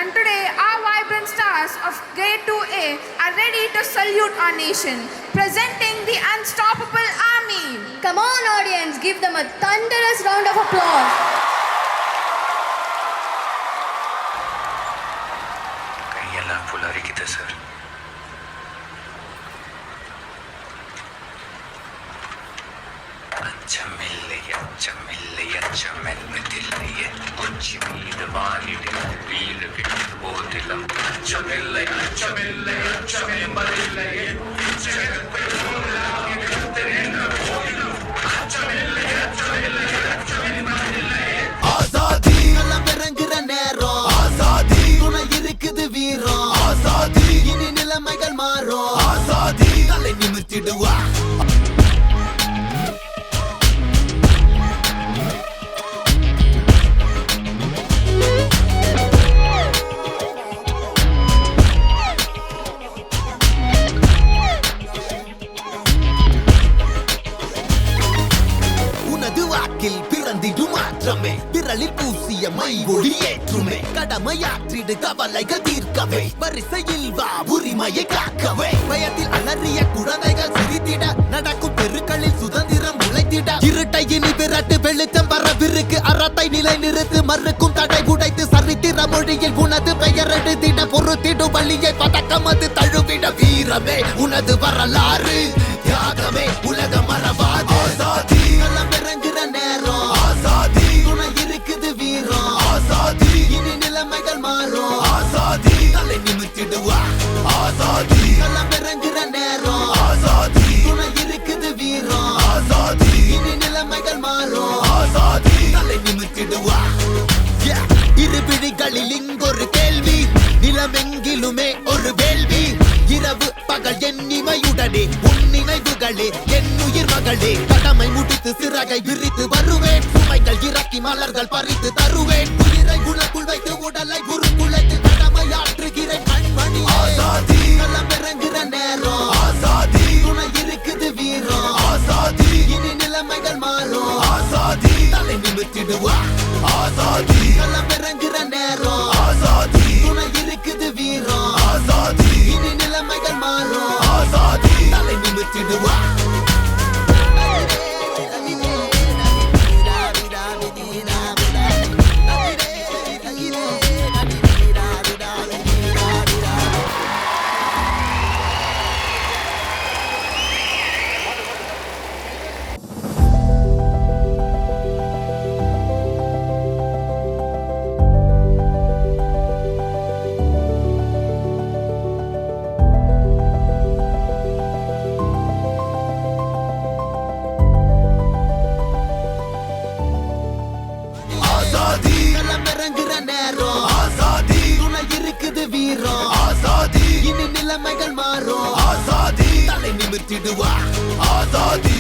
and today our vibrant stars of Grade 2A are ready to salute our nation, presenting the unstoppable army. Come on audience, give them a thunderous round of applause. கையெல்லாம் புல்லரிக்குது sir. அச்சமில்லை அச்சமில்லை அச்சமென்பதில்லையே, உச்சி மீது வானிடில் வீடு விட்டு போதிலும் அச்சமில்லை அச்சமில்லை அச்சமென்பதில்லையே, ஜெகத்தை போலாகி நிறுத்தின போதிலும் அச்சமில்லை அச்சமில்லை அச்சமென்பதில்லையே. ஆசாதி களம் இறங்குற நேரம், ஆசாதி துணை இருக்குது வீரம், ஆசாதி இனி நிலைமைகள் மாறும், ஆசாதி தலை நிமிர்த்திடுவா. பிறந்திடும் மாற்றமே, விரலில் பூசிய மை ஒளி ஏற்றுமே, கடமையாற்றிடு கவலைகள் தீர்க்கவே, வரிசையில் வா உரிமையை காக்கவே, பயத்தில் அலறிய குழந்தைகள் சிரித்திட, நடக்கும் தெருக்களில் சுதந்திரம் உழைத்திட, இருட்டை இனி விரட்டு வெளிச்சம் வரவிருக்கு, அறத்தை நிலை நிறுத்து, மறுக்கும் தடை உடைத்து, சரித்திர மொழியில் உனது பெயர் எடுத்திட, பொறுத்திடும் வழியை பதக்கமது தழுவிட, வீரமே உனது வரலாறு, தியாகமே உலக மரபாது. ஆசாதி களம் இறங்குற நேரம், ஆசாதி துணை இருக்குது வீரம், ஆசாதி இனி நிலைமைகள் மாறும், ஆசாதி தலை நிமிர்த்திடுவா. ஆசாதி களம் இறங்குற நேரம், ஆசாதி துணை இருக்குது வீரம், ஆசாதி இனி நிலைமைகள் மாறும், ஆசாதி தலை நிமிர்த்திடுவா. இரு பிடிகளில் இங்கொரு கேள்வி, நிலமெங்கிலுமே ஒரு வேள்வி, இரவு பகல் என் இமையுடனே உன் நினைவுகளே என் உயிர் மகளே, கடமை முடித்து சிறகை விரித்து வருவேன், சுமைகள் இறக்கி மலர்கள் பறித்து தருவேன், உயிரை உனக்குள் வைத்து உடலை உருக்குலைத்து கடமையாற்றுகிறேன் கண்மணி. ஆசாதி களம் இறங்குற நேரம், ஆசாதி துணை இருக்குது வீரம், ஆசாதி இனி நிலைமைகள் மாறும், ஆசாதி தலை நிமிர்த்திடுவா. ஆசாதி களம் இறங்குற நேரம், ஆசாதி துணை இருக்குது வீரம், ஆசாதி இனி நிலைமைகள் மாறும், ஆசாதி தலை நிமிர்த்திடுவா. ஆசாதி களம் இறங்குற நேரம், ஆசாதி துணை இருக்குது வீரம், ஆசாதி இனி நிலைமைகள் மாறும், ஆசாதி தலை நிமிர்த்திடுவா. ஆசாதி